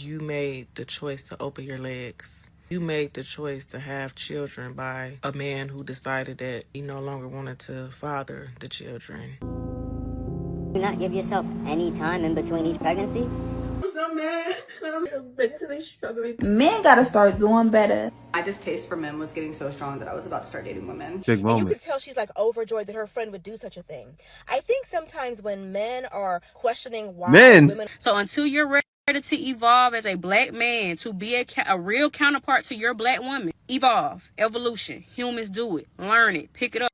you made the choice to open your legs. You made the choice to have children by a man who decided that he no longer wanted to father the children. Do not give yourself any time in between each pregnancy. Men gotta start doing better. My distaste for men was getting so strong that I was about to start dating women. Big moment. And you could tell she's like overjoyed that her friend would do such a thing. I think sometimes when men are questioning why women. So until you're ready to evolve as a black man to be a real counterpart to your black woman, evolve, evolution. Humans do it. Learn it. Pick it up.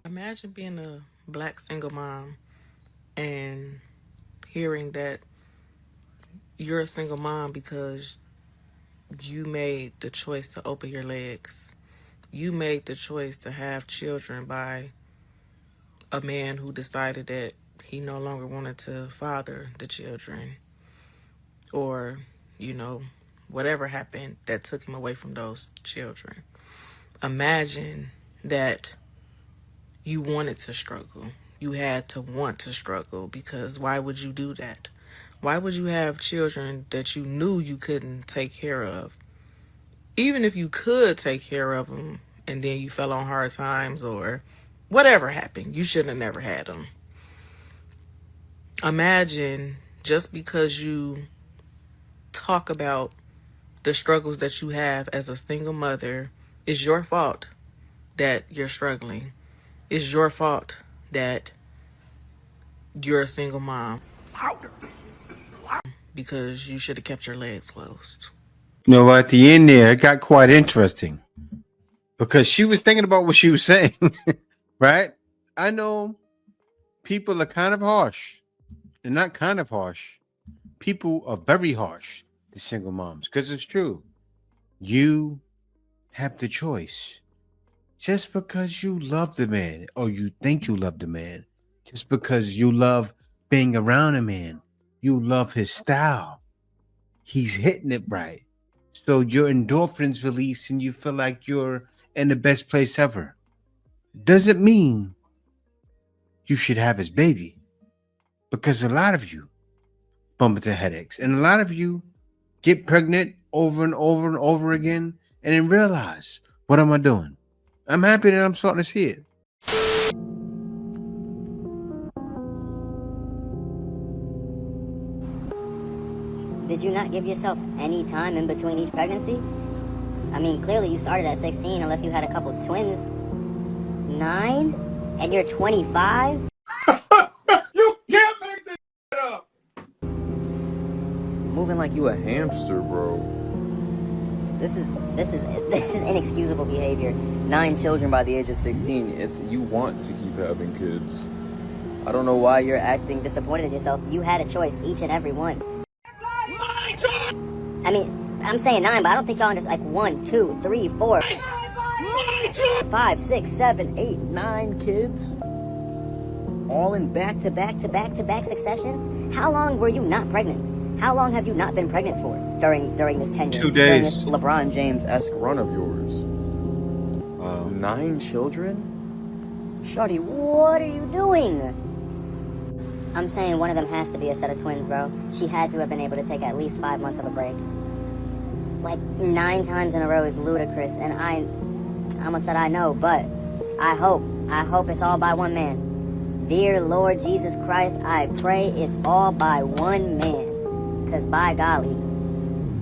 Imagine being a black single mom and hearing that you're a single mom because you made the choice to open your legs. You made the choice to have children by a man who decided that he no longer wanted to father the children. Or, whatever happened that took him away from those children. Imagine that you wanted to struggle. You had to want to struggle, because why would you do that? Why would you have children that you knew you couldn't take care of? Even if you could take care of them and then you fell on hard times or whatever happened, you should have never had them. Imagine just because you talk about the struggles that you have as a single mother, it's your fault that you're struggling. It's your fault that you're a single mom. Because you should have kept your legs closed. At the end there, it got quite interesting because she was thinking about what she was saying, right? I know people are kind of harsh. They're not kind of harsh. People are very harsh to single moms because it's true. You have the choice. Just because you love the man or you think you love the man, just because you love being around a man, you love his style. He's hitting it right. So your endorphins release and you feel like you're in the best place ever. Doesn't mean you should have his baby, because a lot of you bump into headaches and a lot of you get pregnant over and over and over again and then realize, what am I doing? I'm happy that I'm starting to see it. Did you not give yourself any time in between each pregnancy? I mean, clearly you started at 16 unless you had a couple twins. 9? And you're 25? You can't make this shit up! Moving like you a hamster, bro. This is inexcusable behavior. 9 children by the age of 16. It's you want to keep having kids. I don't know why you're acting Disappointed in yourself. You had a choice, each and every one. I mean, I'm saying 9, but I don't think y'all understand. Like 1, 2, 3, 4, 5, 6, 7, 8, 9 kids, all in back to back to back to back succession. How long were you not pregnant? How long have you not been pregnant for during this tenure? 2 during days. this LeBron James-esque run of yours. 9 children? Shorty, what are you doing? I'm saying one of them has to be a set of twins, bro. She had to have been able to take at least 5 months of a break. Like 9 times in a row is ludicrous, and I almost said I know, but I hope it's all by one man. Dear Lord Jesus Christ, I pray it's all by one man. Because by golly,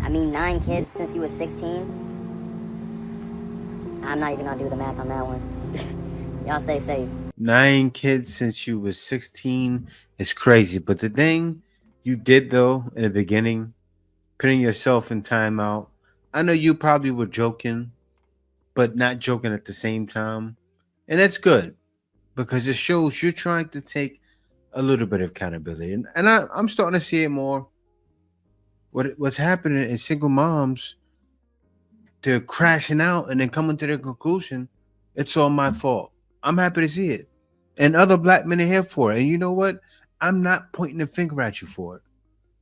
I mean 9 kids since he was 16. I'm not even gonna do the math on that one. Y'all stay safe. 9 kids since you was 16 is crazy. But the thing you did, though, in the beginning, putting yourself in timeout, I know you probably were joking, but not joking at the same time. And that's good, because it shows you're trying to take a little bit of accountability. And I'm starting to see it more. What's happening is single moms, they're crashing out and then coming to the conclusion, it's all my fault. I'm happy to see it. And other black men are here for it. And you know what? I'm not pointing a finger at you for it.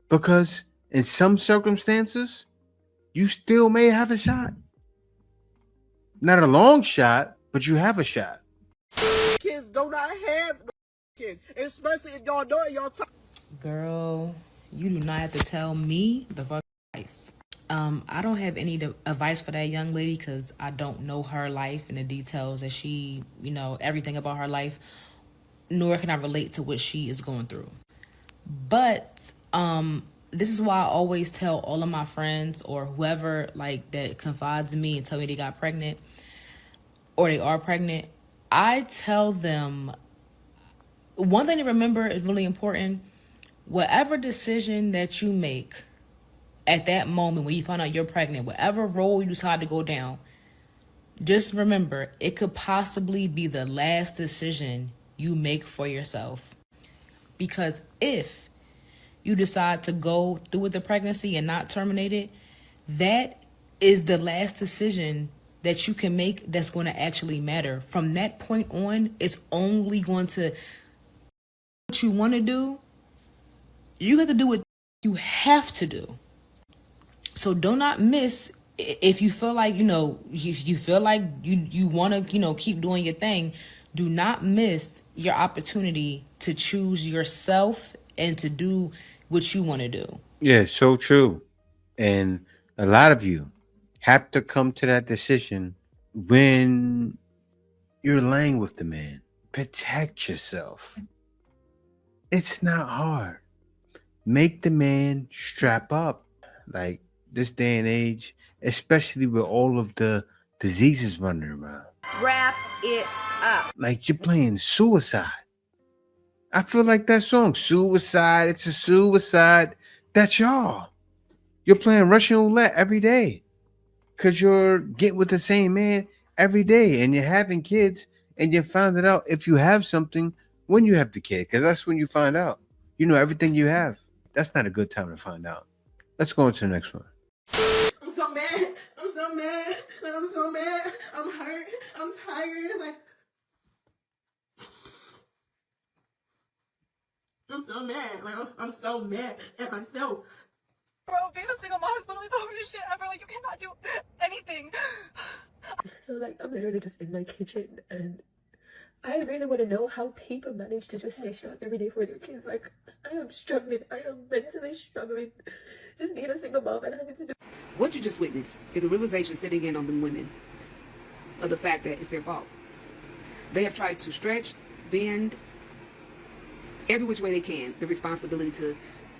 Because in some circumstances, you still may have a shot. Not a long shot, but you have a shot. Kids do not have kids, especially if y'all know y'all. Girl, you do not have to tell me the fuck advice. I don't have any advice for that young lady because I don't know her life and the details that she, everything about her life, nor can I relate to what she is going through. But this is why I always tell all of my friends or whoever like that confides in me and tell me they got pregnant or they are pregnant. I tell them one thing to remember is really important. Whatever decision that you make at that moment when you find out you're pregnant, whatever role you decide to go down, just remember it could possibly be the last decision you make for yourself. Because if you decide to go through with the pregnancy and not terminate it, that is the last decision that you can make that's going to actually matter. From that point on, it's only going to what you want to do. You have to do what you have to do. So do not miss if you feel like, you feel like you want to, keep doing your thing. Do not miss your opportunity to choose yourself and to do what you want to do. Yeah, so true. And a lot of you have to come to that decision when you're laying with the man. Protect yourself. It's not hard. Make the man strap up. Like this day and age, especially with all of the diseases running around. Wrap it up. Like you're playing suicide. I feel like that song, Suicide, it's a suicide. That's y'all. You're playing Russian roulette every day because you're getting with the same man every day and you're having kids and you found it out if you have something when you have the kid, because that's when you find out. You know everything you have. That's not a good time to find out. Let's go on to the next one. I'm so mad. I'm so mad. I'm so mad. I'm hurt. I'm tired. Like, I'm so mad. Like, I'm so mad at myself. Bro, being a single mom is literally the hardest shit ever. Like, you cannot do anything. So, like, I'm literally just in my kitchen, and I really want to know how people manage to just stay strong every day for their kids. Like, I am struggling. I am mentally struggling. Just being a single mom and having to do. What you just witnessed is a realization sitting in on the women of the fact that it's their fault. They have tried to stretch, bend, every which way they can, the responsibility to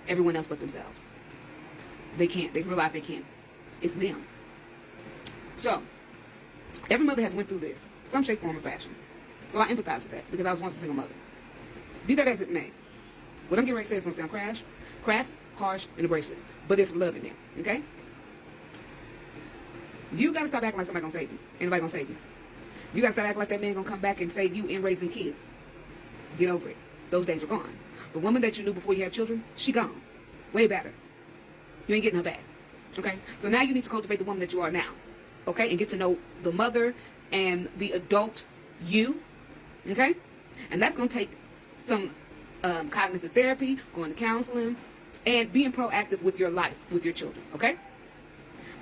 everyone else but themselves. They can't. They've realized they can't. It's them. So, every mother has went through this, some shape, form, or fashion. So I empathize with that because I was once a single mother. Be that as it may, what I'm getting ready to say is going to sound crass, harsh, and abrasive, but there's some love in there, okay? You got to stop acting like somebody going to save you. Ain't nobody going to save you. You got to stop acting like that man going to come back and save you in raising kids. Get over it. Those days are gone. The woman that you knew before you had children, she gone. Way better. You ain't getting her back. Okay? So now you need to cultivate the woman that you are now. Okay? And get to know the mother and the adult you. Okay? And that's going to take some cognitive therapy, going to counseling, and being proactive with your life, with your children. Okay?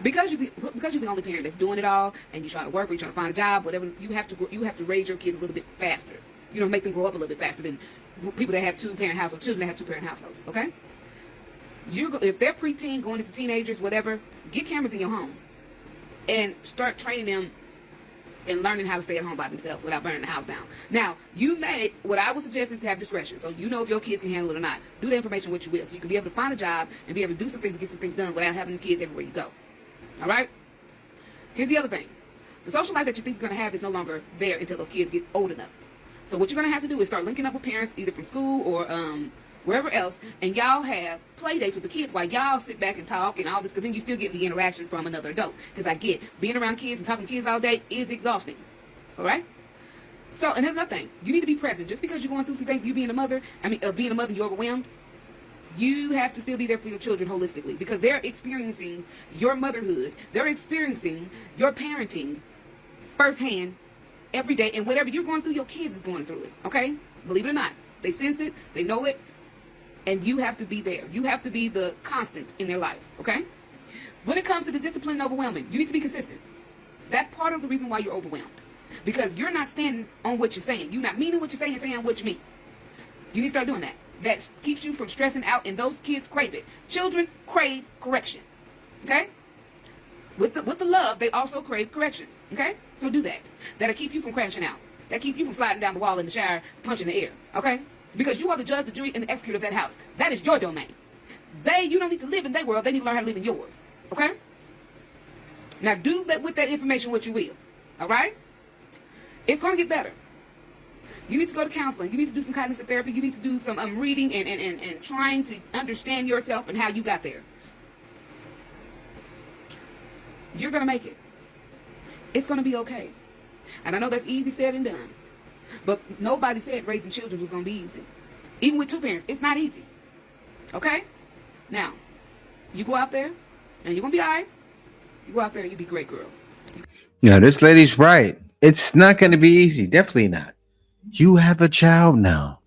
Because you're the only parent that's doing it all, and you're trying to work or you're trying to find a job, whatever, you have to raise your kids a little bit faster. You know, make them grow up a little bit faster than people that have two-parent households, children that have two-parent households. Okay? If they're preteen, going into teenagers, whatever, get cameras in your home and start training them and learning how to stay at home by themselves without burning the house down. Now, what I would suggest is to have discretion. So you know if your kids can handle it or not. Do the information what you will. So you can be able to find a job and be able to do some things and get some things done without having kids everywhere you go. All right? Here's the other thing. The social life that you think you're going to have is no longer there until those kids get old enough. So what you're going to have to do is start linking up with parents either from school or wherever else, and y'all have play dates with the kids while y'all sit back and talk and all this, because then you still get the interaction from another adult. Because I get being around kids and talking to kids all day is exhausting. All right? So, and there's another thing. You need to be present. Just because you're going through some things, being a mother, you're overwhelmed, you have to still be there for your children holistically, because they're experiencing your motherhood. They're experiencing your parenting firsthand every day, and whatever you're going through, your kids is going through it. Okay? Believe it or not. They sense it. They know it. And you have to be there. You have to be the constant in their life, okay? When it comes to the discipline and overwhelming, you need to be consistent. That's part of the reason why you're overwhelmed. Because you're not standing on what you're saying. You're not meaning what you're saying what you mean. You need to start doing that. That keeps you from stressing out, and those kids crave it. Children crave correction. Okay? With the love, they also crave correction. Okay? So do that. That'll keep you from crashing out. That'll keep you from sliding down the wall in the shower, punching the air. Okay? Because you are the judge, the jury, and the executor of that house. That is your domain. You don't need to live in their world. They need to learn how to live in yours. Okay? Now do that with that information what you will. All right? It's going to get better. You need to go to counseling. You need to do some cognitive therapy. You need to do some reading and trying to understand yourself and how you got there. You're going to make it. It's going to be okay. And I know that's easy said and done. But nobody said raising children was going to be easy. Even with two parents, it's not easy. Okay? Now, you go out there and you're going to be all right. You go out there and you be a great girl. Yeah, this lady's right. It's not going to be easy. Definitely not. You have a child now.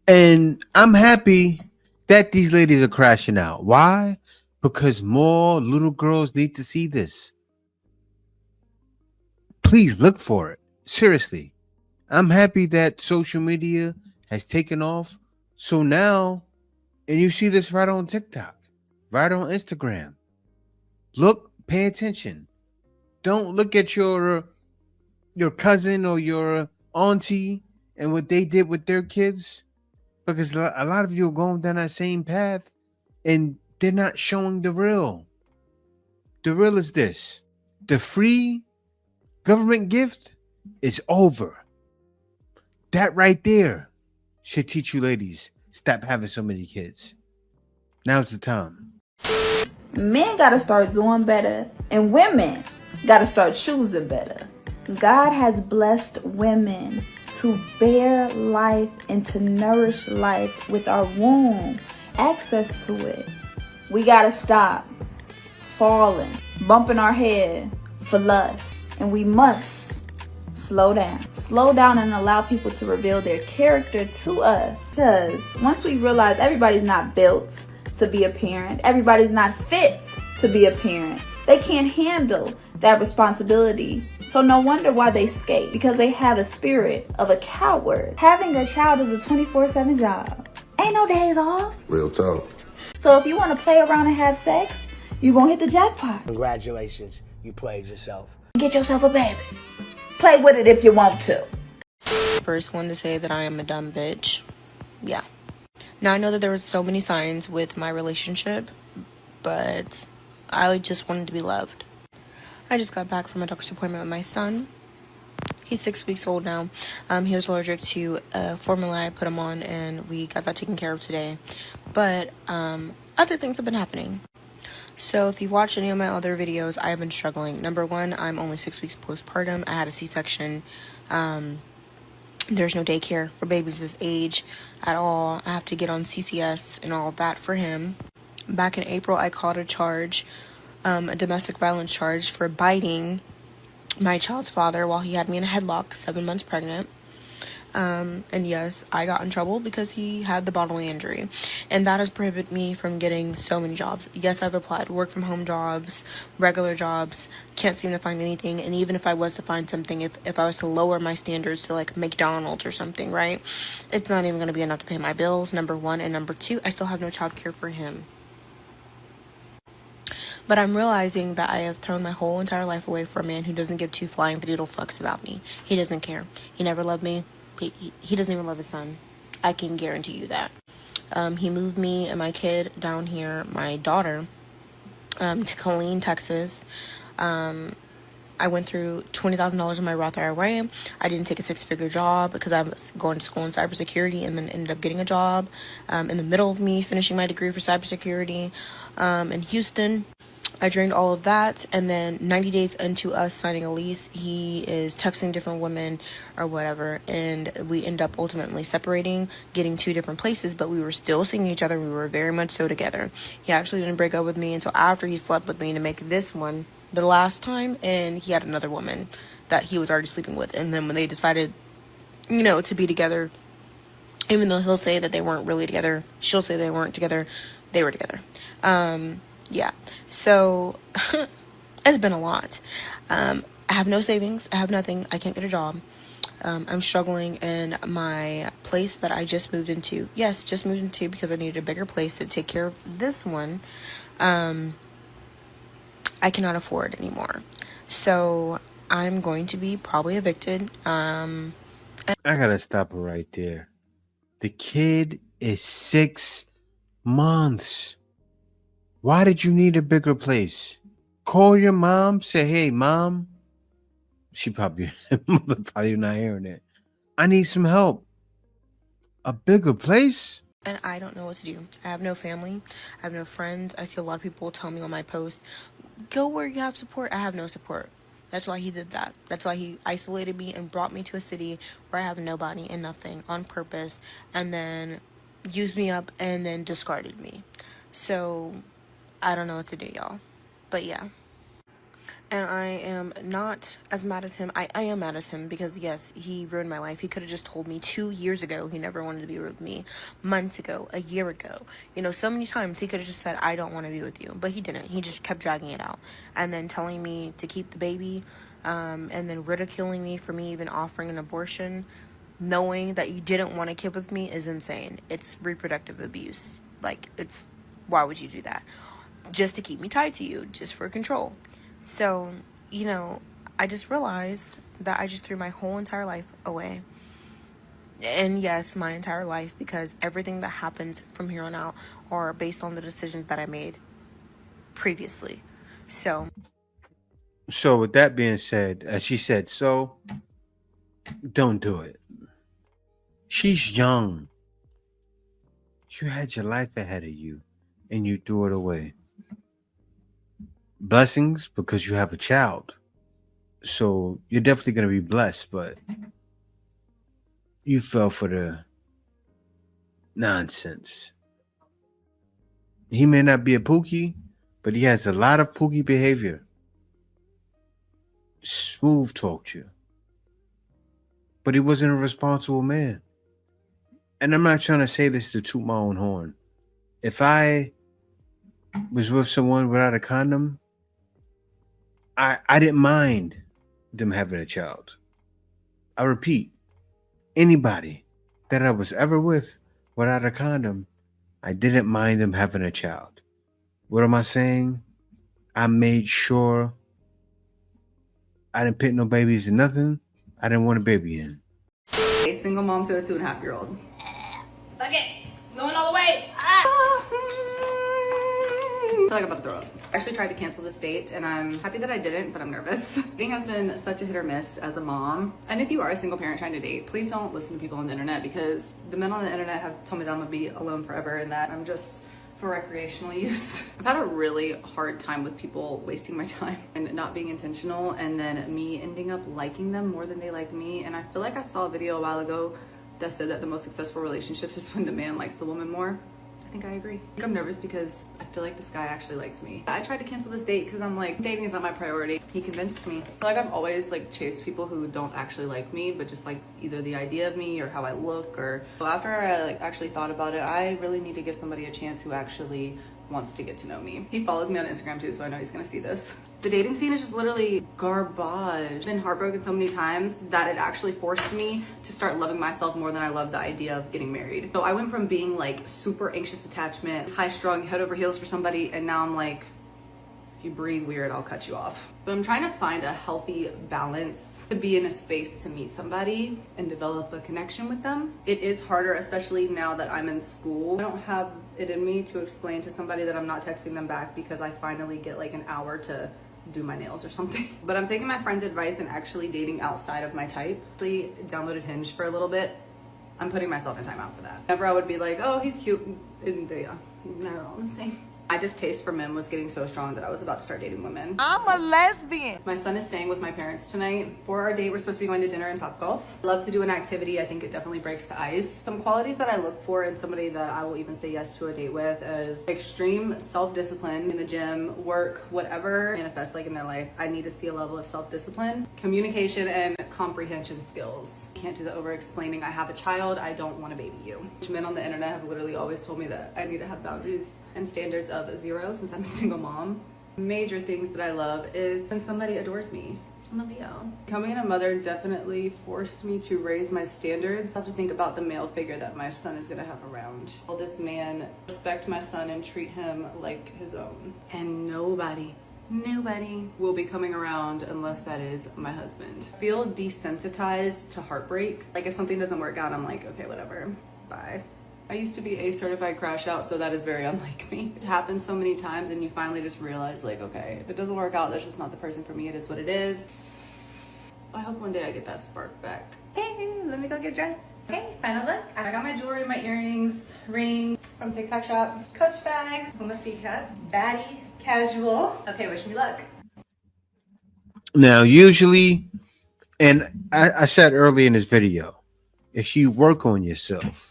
And I'm happy that these ladies are crashing out. Why? Because more little girls need to see this. Please look for it. Seriously. I'm happy that social media has taken off. So now, and you see this right on TikTok, right on Instagram. Look, pay attention. Don't look at your cousin or your auntie and what they did with their kids, because a lot of you are going down that same path and they're not showing the real. The real is this. The free government gift is over. That right there should teach you ladies, stop having so many kids. Now's the time. Men gotta start doing better, and women gotta start choosing better. God has blessed women to bear life and to nourish life with our womb, access to it. We gotta stop falling, bumping our head for lust, and we must slow down. Slow down and allow people to reveal their character to us. Because once we realize everybody's not built to be a parent, everybody's not fit to be a parent, they can't handle that responsibility. So no wonder why they skate, because they have a spirit of a coward. Having a child is a 24/7 job. Ain't no days off. Real talk. So if you want to play around and have sex, you gonna hit the jackpot. Congratulations, you played yourself. Get yourself a baby. Play with it if you want to. First one to say that I am a dumb bitch. Yeah. Now I know that there was so many signs with my relationship, but I just wanted to be loved. I just got back from a doctor's appointment with my son. He's 6 weeks old now. He was allergic to formula I put him on, and we got that taken care of today. But other things have been happening. So if you've watched any of my other videos, I have been struggling. Number one, I'm only 6 weeks postpartum. I had a C-section. There's no daycare for babies this age at all. I have to get on CCS and all of that for him. Back in April, I called a charge, a domestic violence charge for biting my child's father while he had me in a headlock, 7 months pregnant. And yes, I got in trouble because he had the bodily injury, and that has prohibited me from getting so many jobs. Yes, I've applied work from home jobs, regular jobs, can't seem to find anything. And even if I was to find something, if I was to lower my standards to like McDonald's or something, right, it's not even going to be enough to pay my bills, number one. And number two, I still have no child care for him. But I'm realizing that I have thrown my whole entire life away for a man who doesn't give two flying doodle fucks about me. He doesn't care. He never loved me. He doesn't even love his son. I can guarantee you that. He moved me and my kid down here, my daughter, to Killeen, Texas. I went through $20,000 in my Roth IRA. I didn't take a 6-figure job because I was going to school in cybersecurity, and then ended up getting a job in the middle of me finishing my degree for cybersecurity in Houston. I drained all of that, and then 90 days into us signing a lease, he is texting different women or whatever, and we end up ultimately separating, getting 2 different places, but we were still seeing each other. We were very much so together. He actually didn't break up with me until after he slept with me to make this one the last time, and he had another woman that he was already sleeping with. And then when they decided, to be together, even though he'll say that they weren't really together, she'll say they weren't together, they were together. Yeah, so it's been a lot. I have no savings. I have nothing. I can't get a job. I'm struggling in my place that I just moved into. Yes, just moved into because I needed a bigger place to take care of this one. I cannot afford anymore. So I'm going to be probably evicted. I gotta stop her right there. The kid is 6 months. Why did you need a bigger place? Call your mom. Say, hey, mom. She probably, mother probably not hearing it. I need some help. A bigger place? And I don't know what to do. I have no family. I have no friends. I see a lot of people tell me on my post, go where you have support. I have no support. That's why he did that. That's why he isolated me and brought me to a city where I have nobody and nothing on purpose, and then used me up and then discarded me. So I don't know what to do, y'all. But yeah. And I am not as mad as him. I am mad at him because, yes, he ruined my life. He could have just told me 2 years ago he never wanted to be with me. Months ago, a year ago. You know, so many times he could have just said, I don't want to be with you. But he didn't. He just kept dragging it out. And then telling me to keep the baby. And then ridiculing me for me even offering an abortion. Knowing that you didn't want a kid with me is insane. It's reproductive abuse. Like, why would you do that? Just to keep me tied to you. Just for control. So, you know, I just realized that I just threw my whole entire life away. And yes, my entire life, because everything that happens from here on out are based on the decisions that I made previously. So with that being said, as she said, so don't do it. She's young. You had your life ahead of you and you threw it away. Blessings because you have a child. So you're definitely going to be blessed, but you fell for the nonsense. He may not be a pookie, but he has a lot of pookie behavior. Smooth talked you. But he wasn't a responsible man. And I'm not trying to say this to toot my own horn. If I was with someone without a condom, I didn't mind them having a child. I repeat, anybody that I was ever with without a condom, I didn't mind them having a child. What am I saying? I made sure I didn't pick no babies or nothing. I didn't want a baby in. A single mom to a 2.5-year-old. Fuck it. Going all the way. I feel like I'm about to throw up. I actually tried to cancel this date and I'm happy that I didn't, but I'm nervous. Dating has been such a hit or miss as a mom. And if you are a single parent trying to date, please don't listen to people on the internet because the men on the internet have told me that I'm gonna be alone forever and that I'm just for recreational use. I've had a really hard time with people wasting my time and not being intentional and then me ending up liking them more than they like me. And I feel like I saw a video a while ago that said that the most successful relationships is when the man likes the woman more. I think I agree. I think I'm nervous because I feel like this guy actually likes me. I tried to cancel this date because I'm like, dating is not my priority. He convinced me. I feel like I've always like chased people who don't actually like me, but just like either the idea of me or how I look or after I like actually thought about it, I really need to give somebody a chance who actually wants to get to know me. He follows me on Instagram too, so I know he's gonna see this. The dating scene is just literally garbage. I've been heartbroken so many times that it actually forced me to start loving myself more than I love the idea of getting married. So I went from being like super anxious attachment, high strung, head over heels for somebody, and now I'm like, if you breathe weird, I'll cut you off. But I'm trying to find a healthy balance to be in a space to meet somebody and develop a connection with them. It is harder, especially now that I'm in school. I don't have it in me to explain to somebody that I'm not texting them back because I finally get like an hour to do my nails or something. But I'm taking my friend's advice and actually dating outside of my type. I downloaded Hinge for a little bit. I'm putting myself in timeout for that. Whenever I would be like, oh, he's cute, and yeah, they're all the same. My distaste for men was getting so strong that I was about to start dating women. I'm a lesbian. My son is staying with my parents tonight. For our date, we're supposed to be going to dinner and Topgolf. I love to do an activity. I think it definitely breaks the ice. Some qualities that I look for in somebody that I will even say yes to a date with is extreme self-discipline in the gym, work, whatever manifests like in their life. I need to see a level of self-discipline, communication, and comprehension skills. Can't do the over-explaining. I have a child. I don't want to baby you. Men on the internet have literally always told me that I need to have boundaries and standards of 0 since I'm a single mom. Major things that I love is when somebody adores me. I'm a Leo. Becoming a mother definitely forced me to raise my standards. I have to think about the male figure that my son is gonna have around. Will this man respect my son and treat him like his own? And nobody will be coming around unless that is my husband. I feel desensitized to heartbreak. Like if something doesn't work out, I'm like, okay, whatever, bye. I used to be a certified crash out, so that is very unlike me. It happens so many times and you finally just realize like, okay, if it doesn't work out, that's just not the person for me. It is what it is. I hope one day I get that spark back. Hey, let me go get dressed. Hey, final look. I got my jewelry, my earrings, ring from TikTok shop, Coach bag, Puma speed cuts, baddie, casual. Okay, wish me luck. Now, usually, and I said earlier in this video, if you work on yourself,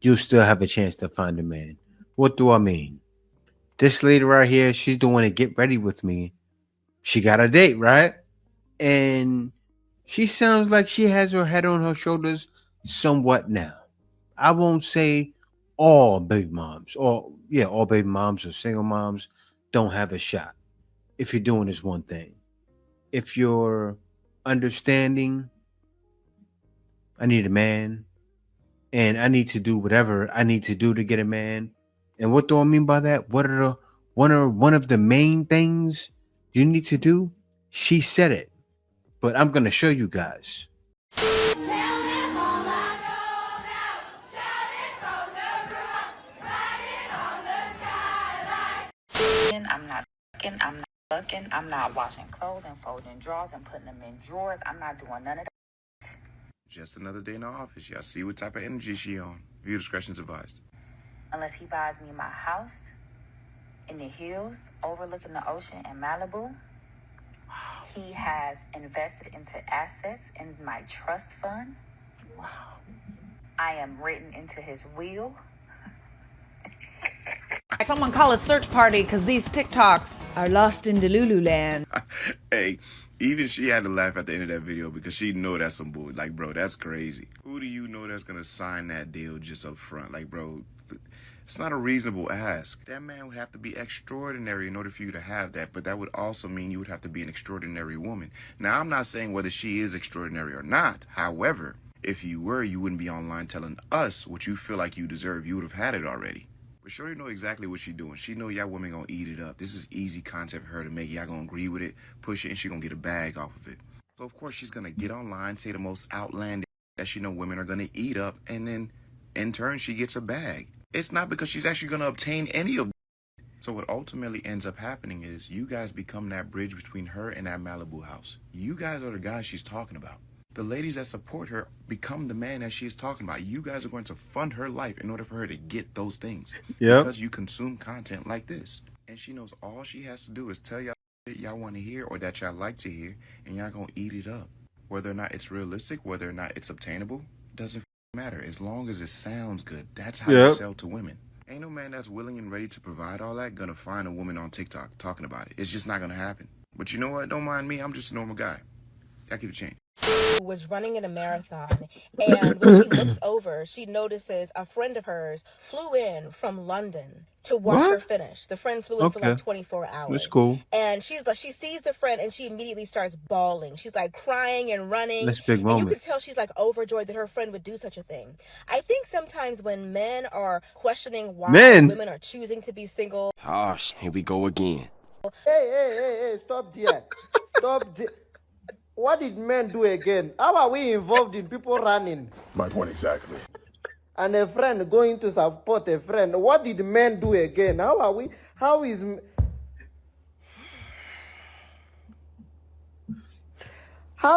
you'll still have a chance to find a man. What do I mean? This lady right here, she's doing a get ready with me. She got a date, right? And she sounds like she has her head on her shoulders somewhat now. I won't say all baby moms, or all baby moms or single moms don't have a shot if you're doing this one thing. If you're understanding, I need a man, and I need to do whatever I need to do to get a man. And what do I mean by that? What are one of the main things you need to do? She said it, but I'm gonna show you guys. I'm not fucking, I'm not looking, I'm not washing clothes and folding drawers and putting them in drawers. I'm not doing none of that. Just another day in the office. Y'all see what type of energy she on. Viewer discretion's advised. Unless he buys me my house in the hills overlooking the ocean in Malibu. Wow. He has invested into assets in my trust fund. Wow. I am written into his will. Someone call a search party because these TikToks are lost in Delulu land. Hey, even she had to laugh at the end of that video because she know that's some bull. Like, bro, that's crazy. Who do you know that's gonna sign that deal just up front? Like, bro, it's not a reasonable ask. That man would have to be extraordinary in order for you to have that, but that would also mean you would have to be an extraordinary woman. Now, I'm not saying whether she is extraordinary or not. However, if you were, you wouldn't be online telling us what you feel like you deserve. You would have had it already. But Shorty know exactly what she doing. She know y'all women gonna eat it up. This is easy content for her to make. Y'all gonna agree with it, push it, and she gonna get a bag off of it. So of course she's gonna get online, say the most outlandish that she know women are gonna eat up, and then in turn she gets a bag. It's not because she's actually gonna obtain any of it. So what ultimately ends up happening is you guys become that bridge between her and that Malibu house. You guys are the guys she's talking about. The ladies that support her become the man that she's talking about. You guys are going to fund her life in order for her to get those things. Yep. Because you consume content like this. And she knows all she has to do is tell y'all that y'all want to hear or that y'all like to hear, and y'all going to eat it up. Whether or not it's realistic, whether or not it's obtainable, doesn't matter. As long as it sounds good, that's how you sell to women. Ain't no man that's willing and ready to provide all that gonna find a woman on TikTok talking about it. It's just not gonna happen. But you know what? Don't mind me. I'm just a normal guy. Y'all keep it changed. Was running in a marathon, and when she looks over, she notices a friend of hers flew in from London to watch her finish. The friend flew in for like 24 hours. That's cool. And she's like, she sees the friend and she immediately starts bawling. She's like crying and running. That's a big and moment. you could tell she's like overjoyed that her friend would do such a thing. I think sometimes when men are questioning why women are choosing to be single. Oh, here we go again. Hey, stop there. Stop there. What did men do again? How are we involved in people running? My point exactly. And a friend going to support a friend. What did men do again? How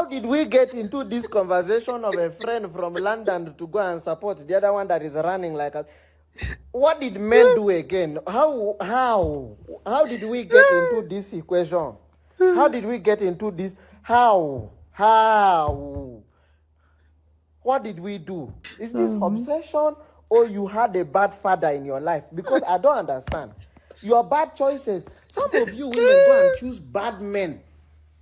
did we get into this conversation of a friend from London to go and support the other one that is running like us? What did men do again? How did we get into this equation? How did we get into this? How? What did we do? Is this obsession or you had a bad father in your life? Because I don't understand. Your bad choices. Some of you women go and choose bad men.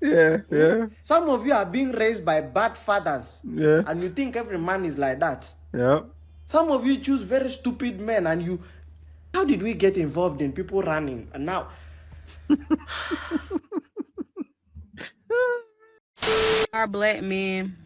Yeah. Some of you are being raised by bad fathers. Yeah. And you think every man is like that. Yeah. Some of you choose very stupid men and you... How did we get involved in people running? And now, Our black men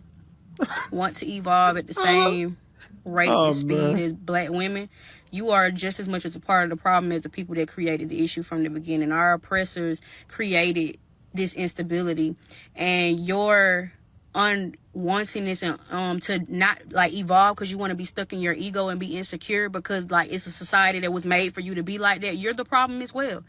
want to evolve at the same rate and speed man. as black women, you are just as much as a part of the problem as the people that created the issue from the beginning. Our oppressors created this instability, and your unwantingness and to not like evolve because you want to be stuck in your ego and be insecure because like it's a society that was made for you to be like that. You're the problem as well.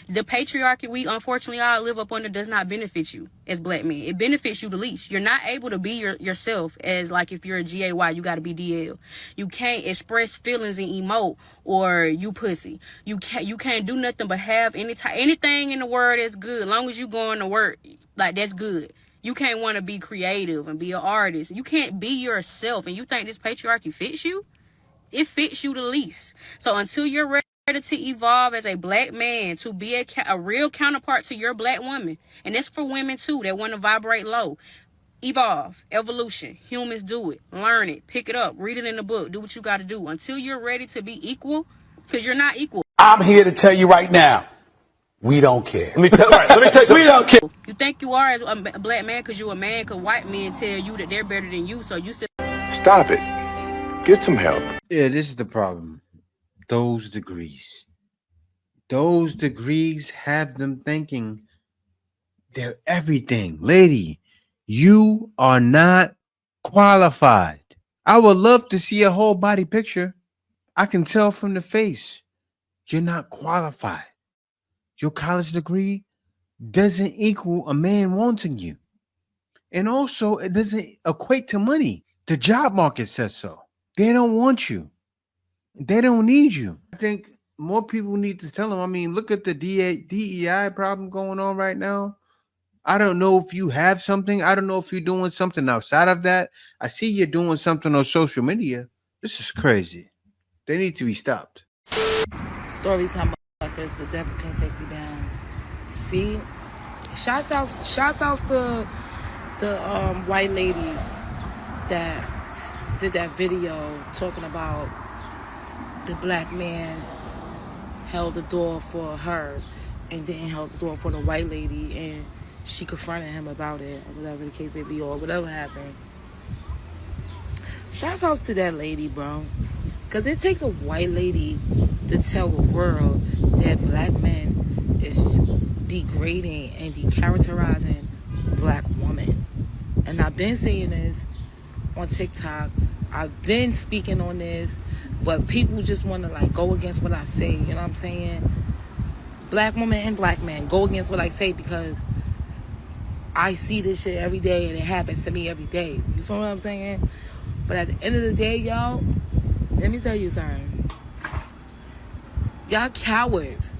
The patriarchy we unfortunately all live up under does not benefit you as black men. It benefits you the least. You're not able to be yourself as like if you're a GAY, you got to be DL. You can't express feelings and emote or you pussy. You can't do nothing but have anything in the world that's good. As long as you going to work, like that's good. You can't want to be creative and be an artist. You can't be yourself, and you think this patriarchy fits you? It fits you the least. So until you're ready to evolve as a black man to be a real counterpart to your black woman, and that's for women too that want to vibrate low. Evolve, evolution, humans do it, learn it, pick it up, read it in the book, do what you got to do until you're ready to be equal, because you're not equal. I'm here to tell you right now, we don't care. Let me tell you something. We don't care. You think you are as a black man because you're a man, because white men tell you that they're better than you, so you still Stop it. Get some help. Yeah, this is the problem. Those degrees have them thinking they're everything. Lady, you are not qualified. I would love to see a whole body picture. I can tell from the face you're not qualified. Your college degree doesn't equal a man wanting you. And also, it doesn't equate to money. The job market says so. They don't want you. They don't need you. I think more people need to tell them. I mean, look at the DEI problem going on right now. I don't know if you have something. I don't know if you're doing something outside of that. I see you're doing something on social media. This is crazy. They need to be stopped. Story time about this, the devil can't take you down. See? Shouts out to the white lady that did that video talking about the black man held the door for her and didn't hold the door for the white lady, and she confronted him about it, or whatever the case may be, or whatever happened. Shouts out to that lady, bro. Because it takes a white lady to tell the world that black men is degrading and decharacterizing black women. And I've been saying this on TikTok. I've been speaking on this, but people just want to like go against what I say. You know what I'm saying? Black women and black men go against what I say because I see this shit every day and it happens to me every day. You feel what I'm saying? But at the end of the day, y'all, let me tell you something. Y'all cowards.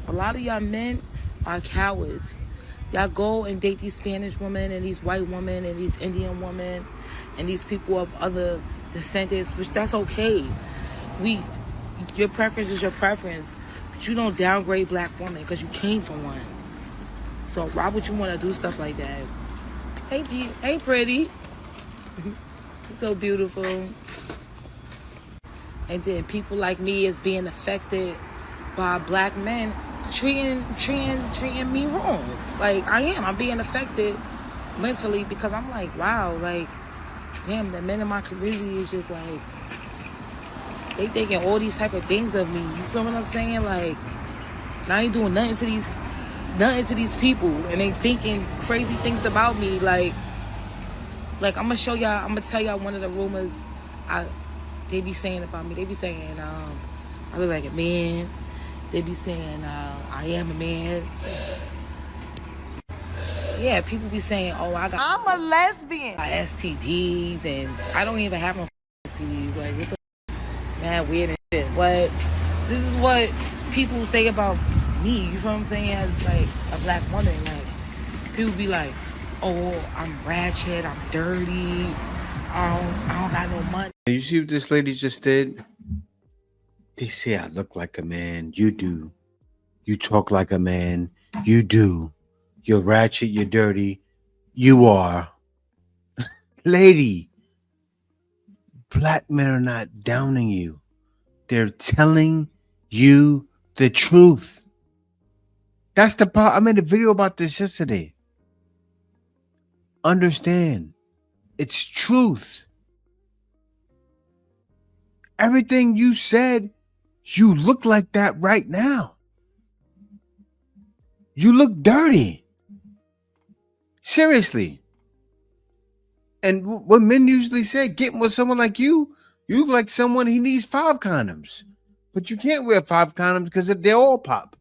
A lot of y'all men are cowards. Y'all go and date these Spanish women and these white women and these Indian women and these people of other descendants, which that's okay. Your preference is your preference, but you don't downgrade black women because you came from one. So why would you want to do stuff like that? Hey, Pete. Hey, pretty. So beautiful. And then people like me is being affected by black men treating me wrong. Like I'm being affected mentally because I'm like, wow, like, damn, the men in my community is just like, they thinking all these type of things of me. You feel what I'm saying? Like, I ain't doing nothing to these people, and they thinking crazy things about me. Like I'm gonna show y'all. I'm gonna tell y'all one of the rumors they be saying about me. They be saying I look like a man. They be saying I am a man. Yeah, people be saying, oh, I'm a lesbian. STDs, and I don't even have no STDs. Like, what the mad weird and shit. But this is what people say about me. You feel what I'm saying? As like a black woman, like people be like, oh, I'm ratchet, I'm dirty, I don't got no money. You see what this lady just did? They say I look like a man. You do. You talk like a man. You do. You're ratchet. You're dirty. You are. Lady, black men are not downing you. They're telling you the truth. That's the part. I made a video about this yesterday. Understand, it's truth. Everything you said, you look like that right now. You look dirty. Seriously. And what men usually say, getting with someone like you look like someone he needs 5 condoms. But you can't wear 5 condoms because they all pop.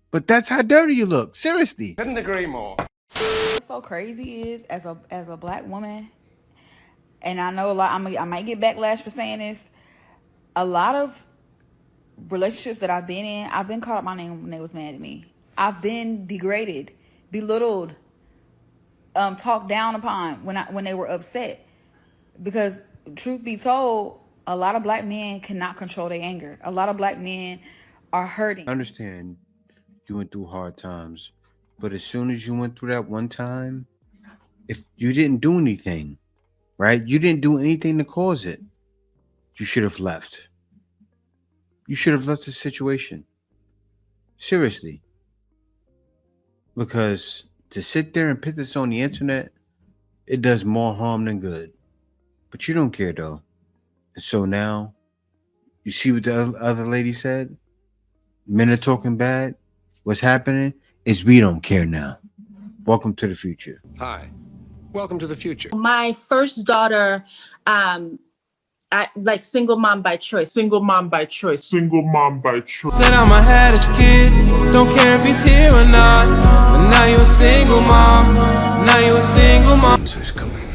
But that's how dirty you look. Seriously. Couldn't agree more. What's so crazy is, as a black woman, and I know a lot, I might get backlash for saying this, a lot of relationships that I've been in, I've been called up my name when they was mad at me. I've been degraded, belittled, talked down upon when they were upset. Because truth be told, a lot of black men cannot control their anger. A lot of black men are hurting. I understand you went through hard times, but as soon as you went through that one time, if you didn't do anything, right? You didn't do anything to cause it. You should have left. You should have left the situation. Seriously. Because to sit there and put this on the internet, it does more harm than good. But you don't care though. And so now, you see what the other lady said? Men are talking bad. What's happening is we don't care now. Welcome to the future. Hi. Welcome to the future. My first daughter, like single mom by choice. Single mom by choice. Single mom by choice. Said I'ma have this kid, don't care if he's here or not. But now you a single mom. Now you a single mom. Who's coming?